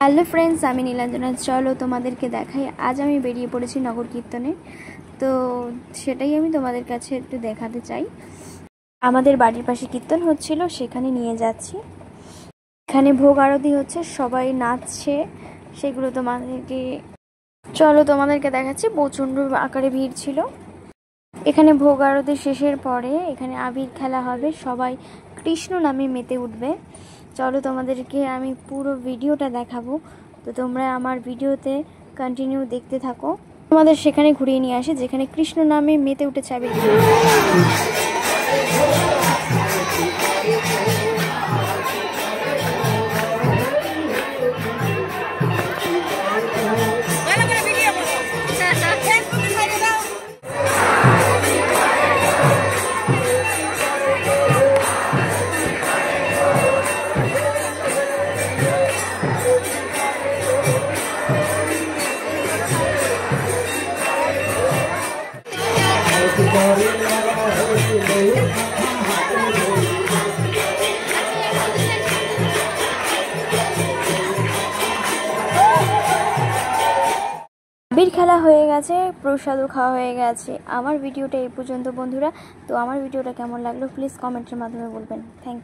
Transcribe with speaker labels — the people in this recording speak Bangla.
Speaker 1: হ্যালো ফ্রেন্ডস, আমি নীলাঞ্জনা। চলো তোমাদেরকে দেখাই। আজ আমি বেরিয়ে পড়েছি নগর কীর্তনে। তো সেটাই আমি তোমাদের কাছে একটু দেখাতে চাই। আমাদের বাড়ির পাশে কীর্তন হচ্ছিল, সেখানে নিয়ে যাচ্ছি। এখানে ভোগ আরতি হচ্ছে, সবাই নাচছে, সেগুলো তোমাদেরকে দেখাচ্ছি। প্রচণ্ড আকারে ভিড় ছিল। এখানে ভোগ আরতি শেষের পরে এখানে আবির খেলা হবে, সবাই কৃষ্ণ নামে মেতে উঠবে। চলো তোমাদেরকে আমি পুরো ভিডিওটা দেখাবো, তো তোমরা আমার ভিডিওতে কন্টিনিউ দেখতে থাকো। তোমাদের সেখানে ঘুরিয়ে নিয়ে আসে যেখানে কৃষ্ণ নামে মেতে উঠেছে আবির। আবির খেলা হয়ে গেছে, প্রসাদও খাওয়া হয়ে গেছে। আমার ভিডিওটা এই পর্যন্ত বন্ধুরা। তো আমার ভিডিওটা কেমন লাগলো প্লিজ কমেন্টের মাধ্যমে বলবেন। Thank you.